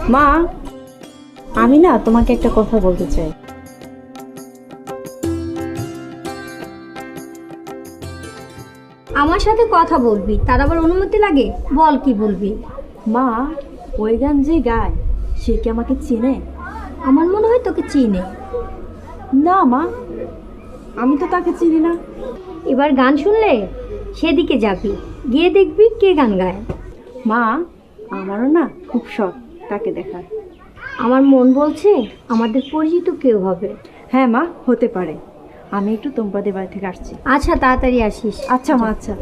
মা, আমি না তোমাকে একটা কথা বলতে চাই। আমার সাথে কথা বলবি, তার আবার অনুমতি লাগে? বল কি বলবি। মা, ওই গান যে গায় সে কি আমাকে চেনে? আমার মনে হয় তোকে চিনে। না মা, আমি তো তাকে চিনি না। এবার গান শুনলে সেদিকে যাবি, গিয়ে দেখবি কে গান গায়। মা, আমারও না খুব শখ তাকে দেখার। আমার মন বলছে আমাদের পরিচিত কেউ হবে। হ্যাঁ মা, হতে পারে। আমি একটু তোমাদের বাড়ি থেকে আসছি। আচ্ছা, তাড়াতাড়ি আসিস। আচ্ছা মা, আচ্ছা।